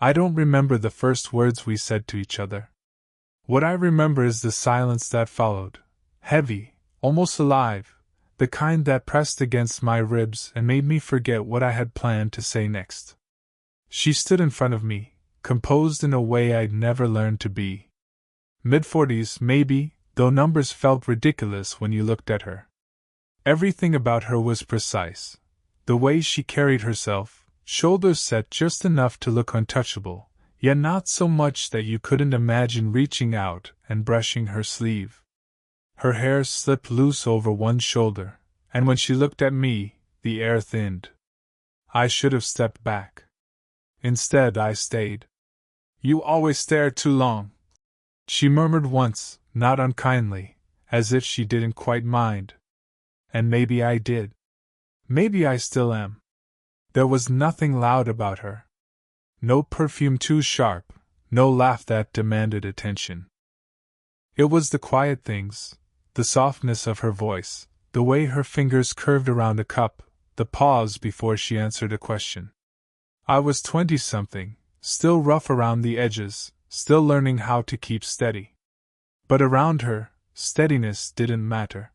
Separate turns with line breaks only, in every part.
I don't remember the first words we said to each other. What I remember is the silence that followed, heavy, almost alive, the kind that pressed against my ribs and made me forget what I had planned to say next. She stood in front of me, composed in a way I'd never learned to be. Mid-40s, maybe, though numbers felt ridiculous when you looked at her. Everything about her was precise. The way she carried herself, shoulders set just enough to look untouchable, yet not so much that you couldn't imagine reaching out and brushing her sleeve. Her hair slipped loose over one shoulder, and when she looked at me, the air thinned. I should have stepped back. Instead, I stayed. "You always stare too long," she murmured once, not unkindly, as if she didn't quite mind. And maybe I did. Maybe I still am. There was nothing loud about her. No perfume too sharp, no laugh that demanded attention. It was the quiet things, the softness of her voice, the way her fingers curved around a cup, the pause before she answered a question. I was 20-something, still rough around the edges, still learning how to keep steady. But around her, steadiness didn't matter.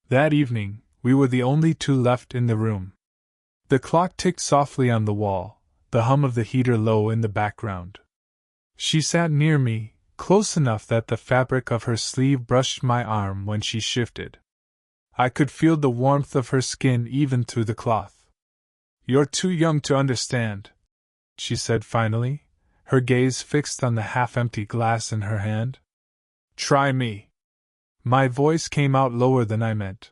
That evening, we were the only two left in the room. The clock ticked softly on the wall, the hum of the heater low in the background. She sat near me, close enough that the fabric of her sleeve brushed my arm when she shifted. I could feel the warmth of her skin even through the cloth. "You're too young to understand," she said finally, her gaze fixed on the half-empty glass in her hand. "Try me." My voice came out lower than I meant.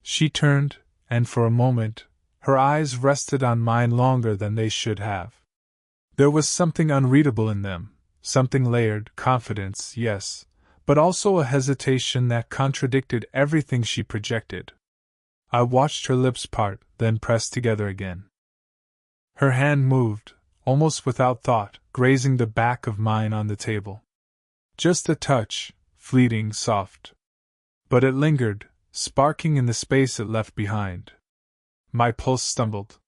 She turned, and for a moment, her eyes rested on mine longer than they should have. There was something unreadable in them, something layered, confidence, yes, but also a hesitation that contradicted everything she projected. I watched her lips part, then press together again. Her hand moved, almost without thought, grazing the back of mine on the table. Just a touch, fleeting, soft. But it lingered, sparking in the space it left behind. My pulse stumbled.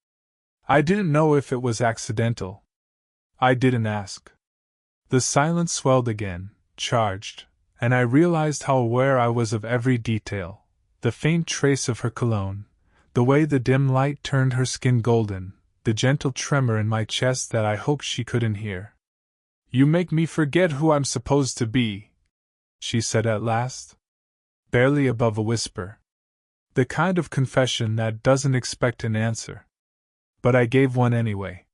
I didn't know if it was accidental. I didn't ask. The silence swelled again, charged, and I realized how aware I was of every detail, the faint trace of her cologne, the way the dim light turned her skin golden, the gentle tremor in my chest that I hoped she couldn't hear. "You make me forget who I'm supposed to be," she said at last. Barely above a whisper. The kind of confession that doesn't expect an answer. But I gave one anyway.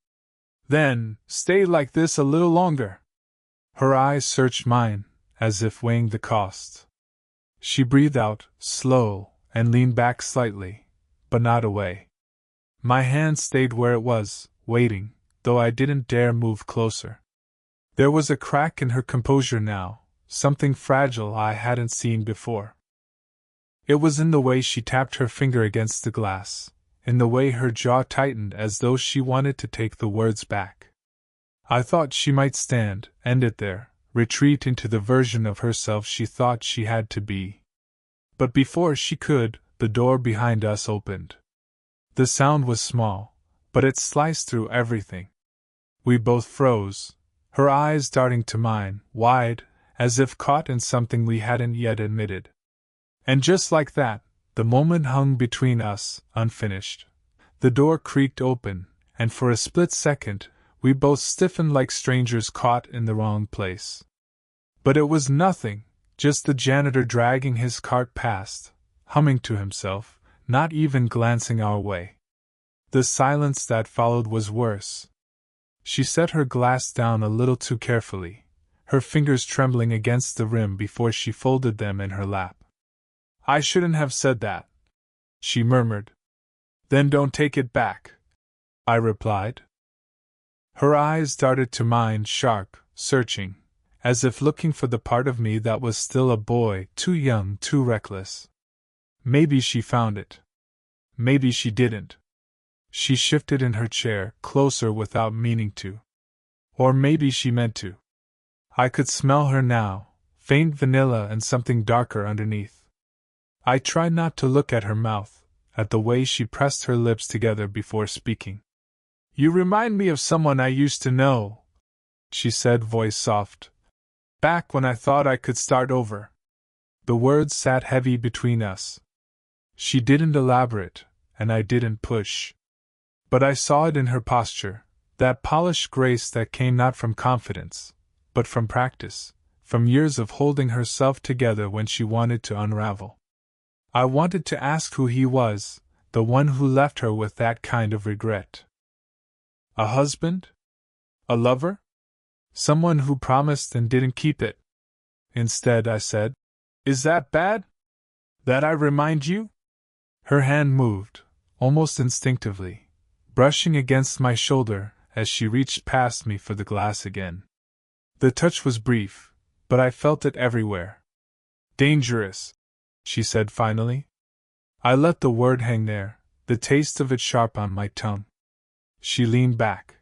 "Then, stay like this a little longer." Her eyes searched mine, as if weighing the cost. She breathed out, slow, and leaned back slightly, but not away. My hand stayed where it was, waiting, though I didn't dare move closer. There was a crack in her composure now, something fragile I hadn't seen before. It was in the way she tapped her finger against the glass, in the way her jaw tightened as though she wanted to take the words back. I thought she might stand, end it there, retreat into the version of herself she thought she had to be. But before she could, the door behind us opened. The sound was small, but it sliced through everything. We both froze, her eyes darting to mine, wide, as if caught in something we hadn't yet admitted. And just like that, the moment hung between us, unfinished. The door creaked open, and for a split second, we both stiffened like strangers caught in the wrong place. But it was nothing, just the janitor dragging his cart past, humming to himself, not even glancing our way. The silence that followed was worse. She set her glass down a little too carefully, her fingers trembling against the rim before she folded them in her lap. "I shouldn't have said that," she murmured. "Then don't take it back," I replied. Her eyes darted to mine, sharp, searching, as if looking for the part of me that was still a boy, too young, too reckless. Maybe she found it. Maybe she didn't. She shifted in her chair, closer without meaning to. Or maybe she meant to. I could smell her now, faint vanilla and something darker underneath. I tried not to look at her mouth, at the way she pressed her lips together before speaking. "You remind me of someone I used to know," she said, voice soft. Back when I thought I could start over. The words sat heavy between us. She didn't elaborate, and I didn't push. But I saw it in her posture, that polished grace that came not from confidence, but from practice, from years of holding herself together when she wanted to unravel. I wanted to ask who he was, the one who left her with that kind of regret. A husband? A lover? Someone who promised and didn't keep it. Instead, I said, Is that bad? That I remind you? Her hand moved, almost instinctively, brushing against my shoulder as she reached past me for the glass again. The touch was brief, but I felt it everywhere. Dangerous, she said finally. I let the word hang there, the taste of it sharp on my tongue. She leaned back,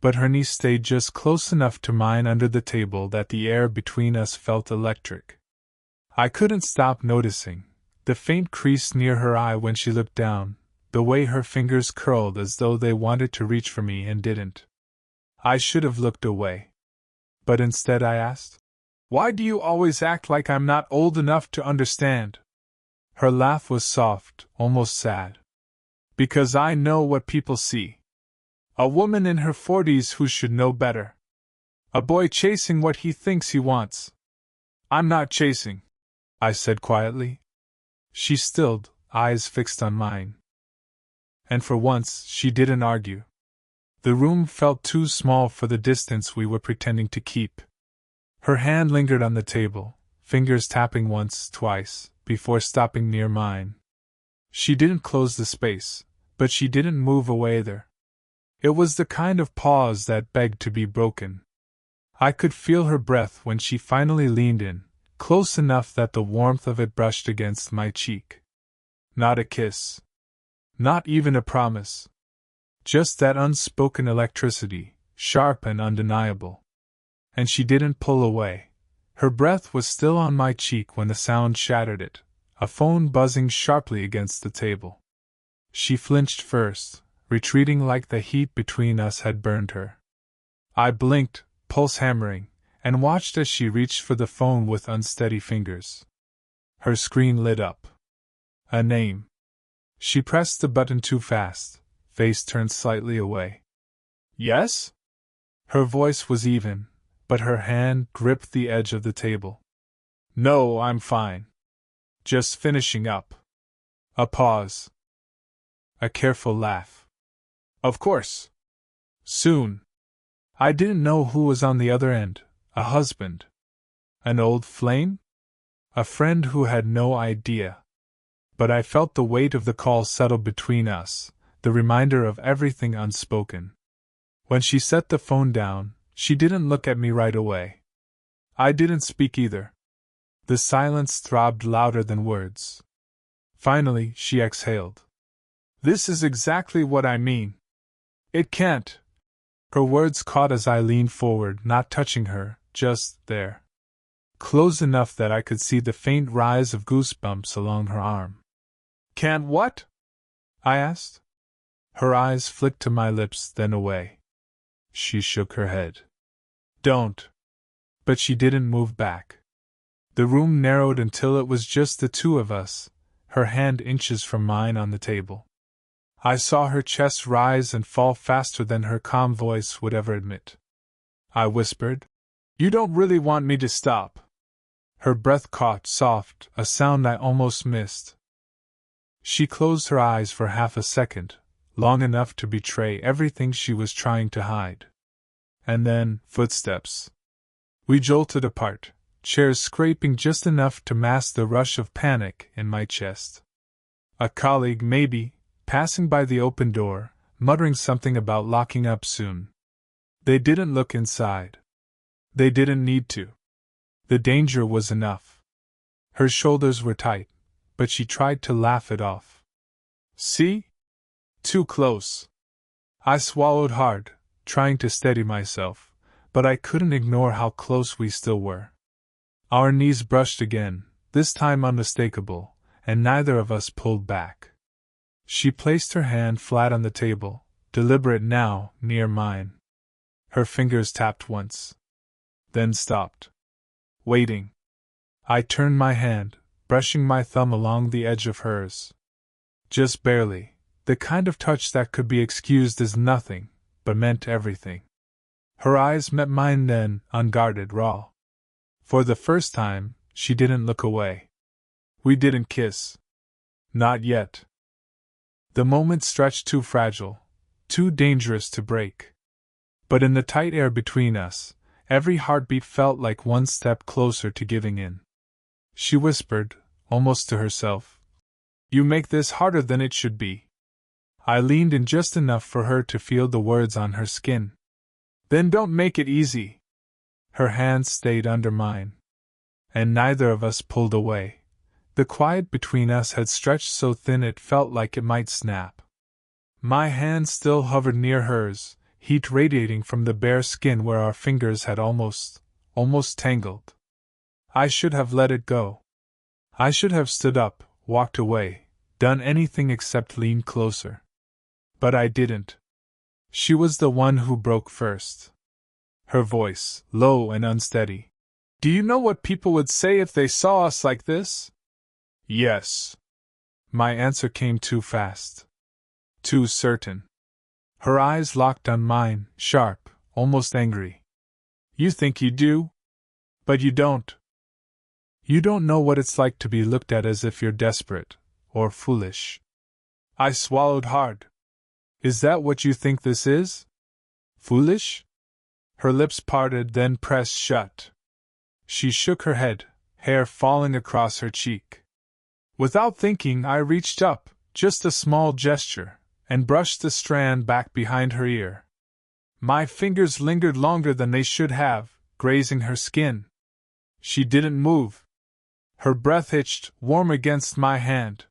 but her knee stayed just close enough to mine under the table that the air between us felt electric. I couldn't stop noticing the faint crease near her eye when she looked down, the way her fingers curled as though they wanted to reach for me and didn't. I should have looked away. But instead I asked, Why do you always act like I'm not old enough to understand? Her laugh was soft, almost sad. Because I know what people see. A woman in her 40s who should know better. A boy chasing what he thinks he wants. I'm not chasing, I said quietly. She stilled, eyes fixed on mine. And for once, she didn't argue. The room felt too small for the distance we were pretending to keep. Her hand lingered on the table, fingers tapping once, twice, before stopping near mine. She didn't close the space, but she didn't move away either. It was the kind of pause that begged to be broken. I could feel her breath when she finally leaned in, close enough that the warmth of it brushed against my cheek. Not a kiss. Not even a promise. Just that unspoken electricity, sharp and undeniable. And she didn't pull away. Her breath was still on my cheek when the sound shattered it, a phone buzzing sharply against the table. She flinched first, retreating like the heat between us had burned her. I blinked, pulse hammering, and watched as she reached for the phone with unsteady fingers. Her screen lit up. A name. She pressed the button too fast, face turned slightly away. Yes? Her voice was even, but her hand gripped the edge of the table. No, I'm fine. Just finishing up. A pause. A careful laugh. Of course. Soon. I didn't know who was on the other end. A husband? An old flame? A friend who had no idea. But I felt the weight of the call settle between us, the reminder of everything unspoken. When she set the phone down, she didn't look at me right away. I didn't speak either. The silence throbbed louder than words. Finally, she exhaled. This is exactly what I mean. It can't. Her words caught as I leaned forward, not touching her, just there. Close enough that I could see the faint rise of goosebumps along her arm. Can't what? I asked. Her eyes flicked to my lips, then away. She shook her head. Don't. But she didn't move back. The room narrowed until it was just the two of us, her hand inches from mine on the table. I saw her chest rise and fall faster than her calm voice would ever admit. I whispered, You don't really want me to stop. Her breath caught, soft, a sound I almost missed. She closed her eyes for half a second, long enough to betray everything she was trying to hide. And then, footsteps. We jolted apart, chairs scraping just enough to mask the rush of panic in my chest. A colleague, maybe, passing by the open door, muttering something about locking up soon. They didn't look inside. They didn't need to. The danger was enough. Her shoulders were tight, but she tried to laugh it off. See? Too close. I swallowed hard, trying to steady myself, but I couldn't ignore how close we still were. Our knees brushed again, this time unmistakable, and neither of us pulled back. She placed her hand flat on the table, deliberate now, near mine. Her fingers tapped once, then stopped. Waiting. I turned my hand, brushing my thumb along the edge of hers. Just barely, the kind of touch that could be excused as nothing, but meant everything. Her eyes met mine then, unguarded, raw. For the first time, she didn't look away. We didn't kiss. Not yet. The moment stretched too fragile, too dangerous to break. But in the tight air between us, every heartbeat felt like one step closer to giving in. She whispered, almost to herself, "You make this harder than it should be." I leaned in just enough for her to feel the words on her skin. "Then don't make it easy." Her hand stayed under mine, and neither of us pulled away. The quiet between us had stretched so thin it felt like it might snap. My hand still hovered near hers, heat radiating from the bare skin where our fingers had almost tangled. I should have let it go. I should have stood up, walked away, done anything except lean closer. But I didn't. She was the one who broke first. Her voice, low and unsteady. "Do you know what people would say if they saw us like this?" "Yes." My answer came too fast. Too certain. Her eyes locked on mine, sharp, almost angry. "You think you do? But you don't. You don't know what it's like to be looked at as if you're desperate, or foolish." I swallowed hard. "Is that what you think this is? Foolish?" Her lips parted, then pressed shut. She shook her head, hair falling across her cheek. Without thinking, I reached up, just a small gesture, and brushed the strand back behind her ear. My fingers lingered longer than they should have, grazing her skin. She didn't move. Her breath hitched, warm against my hand.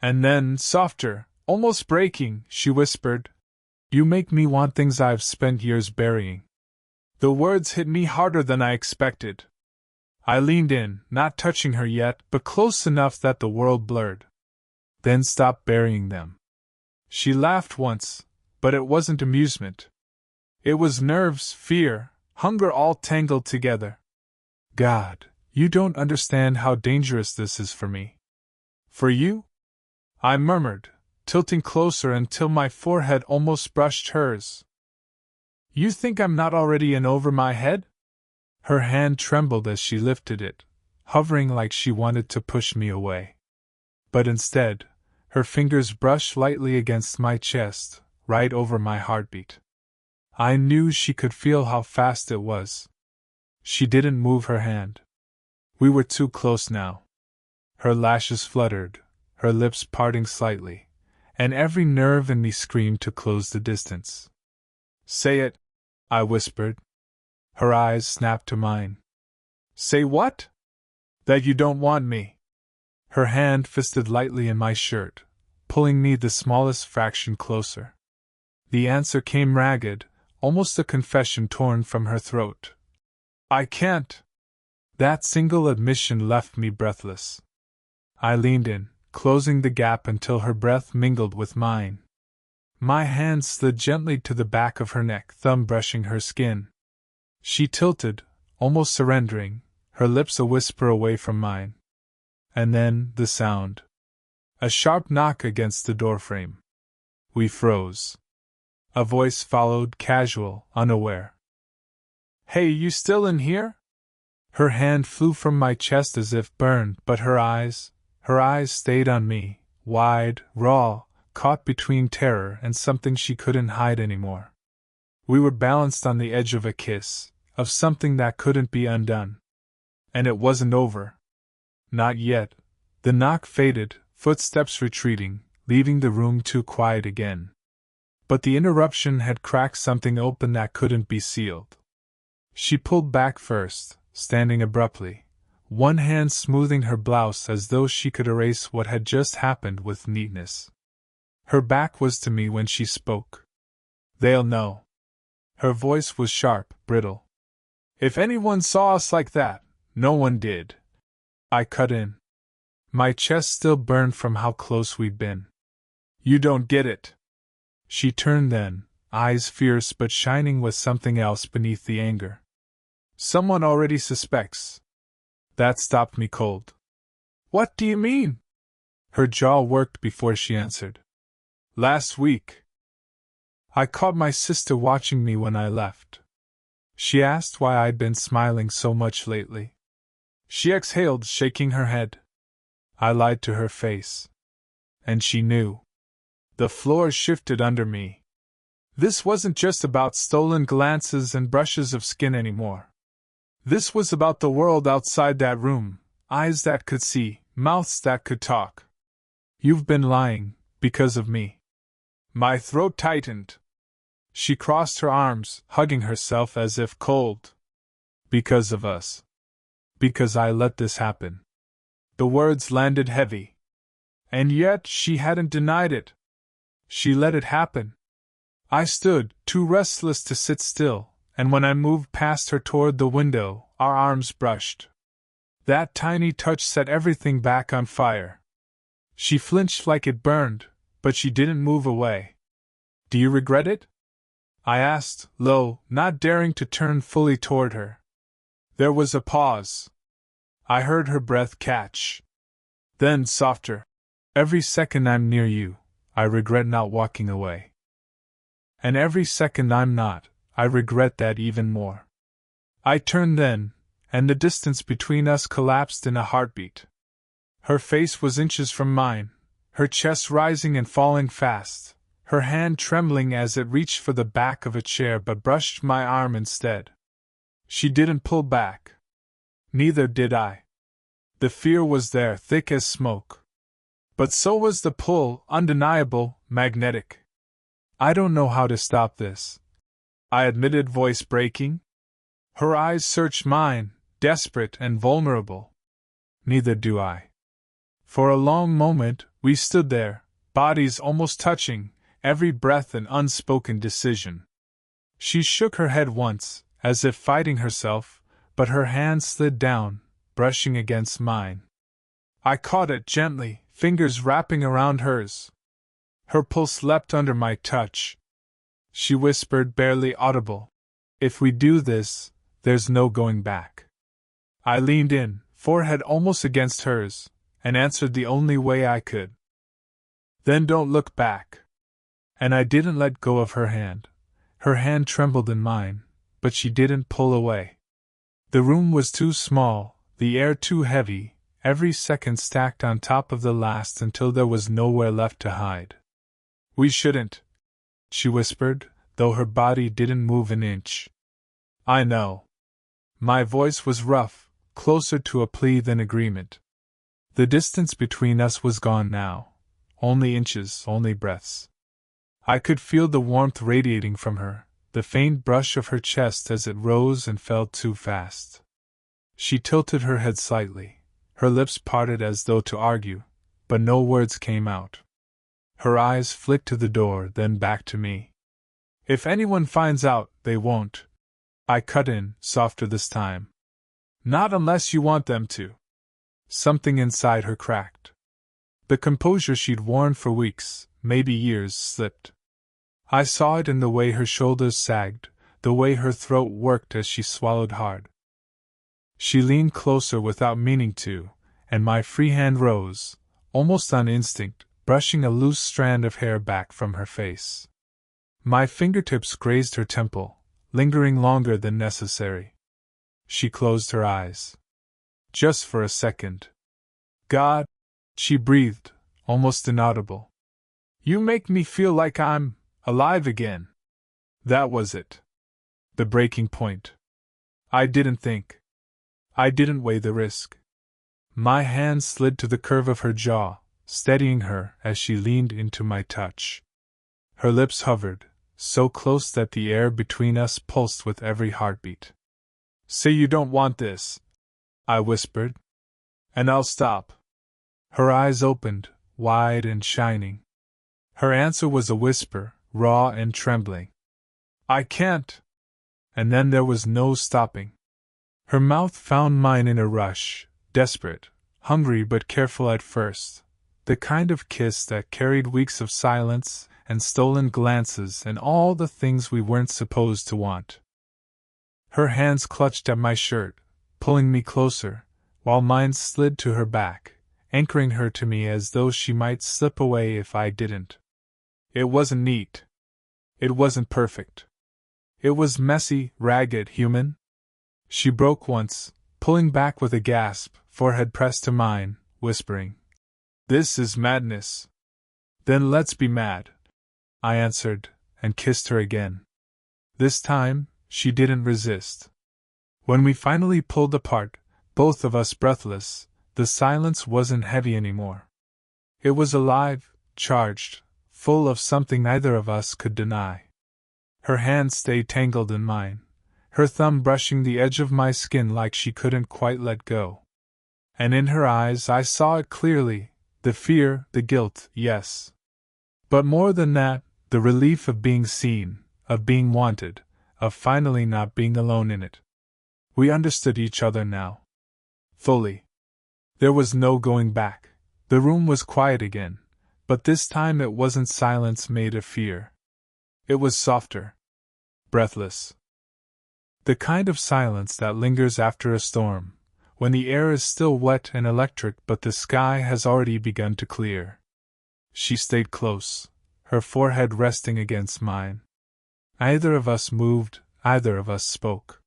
And then, softer, almost breaking, she whispered, "You make me want things I've spent years burying." The words hit me harder than I expected. I leaned in, not touching her yet, but close enough that the world blurred. "Then stop burying them." She laughed once, but it wasn't amusement. It was nerves, fear, hunger all tangled together. "God, you don't understand how dangerous this is for me." "For you?" I murmured, tilting closer until my forehead almost brushed hers. "You think I'm not already in over my head?" Her hand trembled as she lifted it, hovering like she wanted to push me away. But instead, her fingers brushed lightly against my chest, right over my heartbeat. I knew she could feel how fast it was. She didn't move her hand. We were too close now. Her lashes fluttered, her lips parting slightly, and every nerve in me screamed to close the distance. "Say it," I whispered. Her eyes snapped to mine. "Say what?" "That you don't want me." Her hand fisted lightly in my shirt, pulling me the smallest fraction closer. The answer came ragged, almost a confession torn from her throat. "I can't." That single admission left me breathless. I leaned in, closing the gap until her breath mingled with mine. My hand slid gently to the back of her neck, thumb brushing her skin. She tilted, almost surrendering, her lips a whisper away from mine. And then, the sound. A sharp knock against the doorframe. We froze. A voice followed, casual, unaware. "Hey, you still in here?" Her hand flew from my chest as if burned, but her eyes stayed on me, wide, raw, caught between terror and something she couldn't hide anymore. We were balanced on the edge of a kiss, of something that couldn't be undone. And it wasn't over. Not yet. The knock faded, footsteps retreating, leaving the room too quiet again. But the interruption had cracked something open that couldn't be sealed. She pulled back first, standing abruptly, one hand smoothing her blouse as though she could erase what had just happened with neatness. Her back was to me when she spoke. "They'll know." Her voice was sharp, brittle. "If anyone saw us like that, no one did." I cut in. My chest still burned from how close we'd been. "You don't get it." She turned then, eyes fierce but shining with something else beneath the anger. Someone already suspects. That stopped me cold. What do you mean? Her jaw worked before she answered. Last week. I caught my sister watching me when I left. She asked why I'd been smiling so much lately. She exhaled, shaking her head. I lied to her face. And she knew. The floor shifted under me. This wasn't just about stolen glances and brushes of skin anymore. This was about the world outside that room, eyes that could see, mouths that could talk. You've been lying, because of me. My throat tightened. She crossed her arms, hugging herself as if cold. Because of us. Because I let this happen. The words landed heavy. And yet she hadn't denied it. She let it happen. I stood, too restless to sit still, and when I moved past her toward the window, our arms brushed. That tiny touch set everything back on fire. She flinched like it burned, but she didn't move away. Do you regret it? I asked, low, not daring to turn fully toward her. There was a pause. I heard her breath catch. Then softer. Every second I'm near you, I regret not walking away. And every second I'm not, I regret that even more. I turned then, and the distance between us collapsed in a heartbeat. Her face was inches from mine, her chest rising and falling fast, her hand trembling as it reached for the back of a chair but brushed my arm instead. She didn't pull back. Neither did I. The fear was there, thick as smoke. But so was the pull, undeniable, magnetic. I don't know how to stop this, I admitted, voice breaking. Her eyes searched mine, desperate and vulnerable. Neither do I. For a long moment, we stood there, bodies almost touching, every breath an unspoken decision. She shook her head once, as if fighting herself, but her hand slid down, brushing against mine. I caught it gently, fingers wrapping around hers. Her pulse leapt under my touch. She whispered, barely audible, "If we do this, there's no going back." I leaned in, forehead almost against hers, and answered the only way I could. Then don't look back. And I didn't let go of her hand. Her hand trembled in mine, but she didn't pull away. The room was too small, the air too heavy, every second stacked on top of the last until there was nowhere left to hide. We shouldn't, she whispered, though her body didn't move an inch. I know. My voice was rough, closer to a plea than agreement. The distance between us was gone now. Only inches, only breaths. I could feel the warmth radiating from her, the faint brush of her chest as it rose and fell too fast. She tilted her head slightly, her lips parted as though to argue, but no words came out. Her eyes flicked to the door, then back to me. If anyone finds out, they won't. I cut in, softer this time. Not unless you want them to. Something inside her cracked. The composure she'd worn for weeks, maybe years, slipped. I saw it in the way her shoulders sagged, the way her throat worked as she swallowed hard. She leaned closer without meaning to, and my free hand rose, almost on instinct, brushing a loose strand of hair back from her face. My fingertips grazed her temple, lingering longer than necessary. She closed her eyes. Just for a second. God, she breathed, almost inaudible. You make me feel like I'm alive again. That was it. The breaking point. I didn't think. I didn't weigh the risk. My hand slid to the curve of her jaw, steadying her as she leaned into my touch. Her lips hovered, so close that the air between us pulsed with every heartbeat. Say you don't want this, I whispered, and I'll stop. Her eyes opened, wide and shining. Her answer was a whisper, raw and trembling. I can't. And then there was no stopping. Her mouth found mine in a rush, desperate, hungry but careful at first, the kind of kiss that carried weeks of silence and stolen glances and all the things we weren't supposed to want. Her hands clutched at my shirt, pulling me closer, while mine slid to her back, anchoring her to me as though she might slip away if I didn't. It wasn't neat. It wasn't perfect. It was messy, ragged, human. She broke once, pulling back with a gasp, forehead pressed to mine, whispering, "This is madness." "Then let's be mad," I answered, and kissed her again. This time, she didn't resist. When we finally pulled apart, both of us breathless, the silence wasn't heavy anymore. It was alive, charged, full of something neither of us could deny. Her hand stayed tangled in mine, her thumb brushing the edge of my skin like she couldn't quite let go. And in her eyes I saw it clearly, the fear, the guilt, yes. But more than that, the relief of being seen, of being wanted, of finally not being alone in it. We understood each other now. Fully. There was no going back. The room was quiet again, but this time it wasn't silence made of fear. It was softer. Breathless. The kind of silence that lingers after a storm, when the air is still wet and electric but the sky has already begun to clear. She stayed close, her forehead resting against mine. Neither of us moved, neither of us spoke.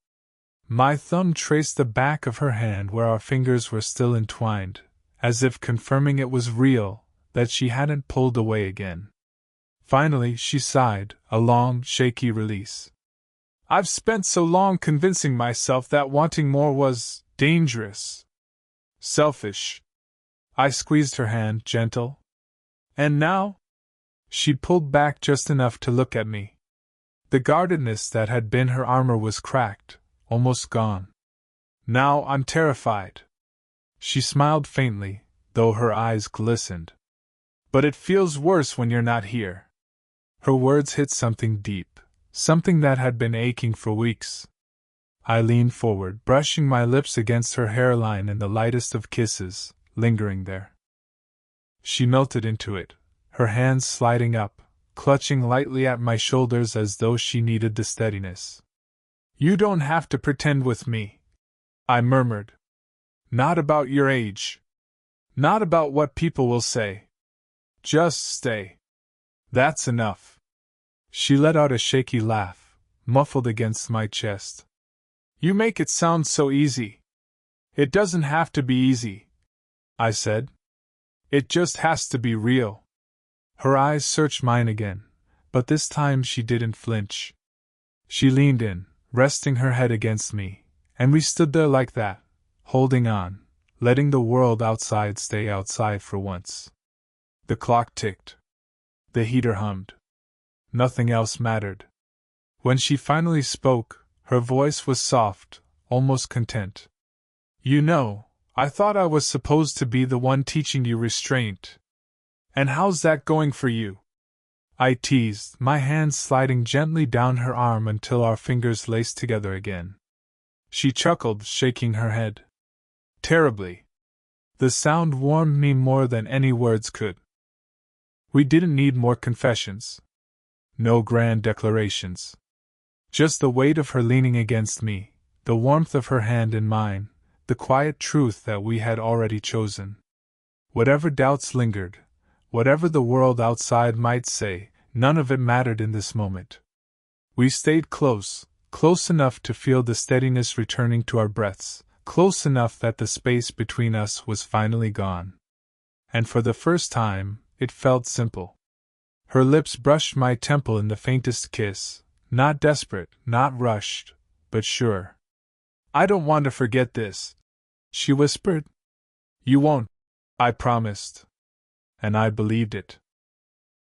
My thumb traced the back of her hand where our fingers were still entwined, as if confirming it was real, that she hadn't pulled away again. Finally she sighed, a long, shaky release. "I've spent so long convincing myself that wanting more was dangerous. Selfish." I squeezed her hand, gentle. "And now?" She pulled back just enough to look at me. The guardedness that had been her armor was cracked, almost gone. "Now I'm terrified." She smiled faintly, though her eyes glistened. "But it feels worse when you're not here." Her words hit something deep, something that had been aching for weeks. I leaned forward, brushing my lips against her hairline in the lightest of kisses, lingering there. She melted into it, her hands sliding up, clutching lightly at my shoulders as though she needed the steadiness. "You don't have to pretend with me," I murmured. "Not about your age. Not about what people will say. Just stay. That's enough." She let out a shaky laugh, muffled against my chest. "You make it sound so easy." "It doesn't have to be easy," I said. "It just has to be real." Her eyes searched mine again, but this time she didn't flinch. She leaned in, resting her head against me, and we stood there like that, holding on, letting the world outside stay outside for once. The clock ticked. The heater hummed. Nothing else mattered. When she finally spoke, her voice was soft, almost content. "You know, I thought I was supposed to be the one teaching you restraint. And how's that going for you?" I teased, my hand sliding gently down her arm until our fingers laced together again. She chuckled, shaking her head. "Terribly." The sound warmed me more than any words could. We didn't need more confessions. No grand declarations. Just the weight of her leaning against me, the warmth of her hand in mine, the quiet truth that we had already chosen. Whatever doubts lingered, whatever the world outside might say, none of it mattered in this moment. We stayed close, close enough to feel the steadiness returning to our breaths, close enough that the space between us was finally gone. And for the first time, it felt simple. Her lips brushed my temple in the faintest kiss, not desperate, not rushed, but sure. "I don't want to forget this," she whispered. "You won't," I promised. And I believed it.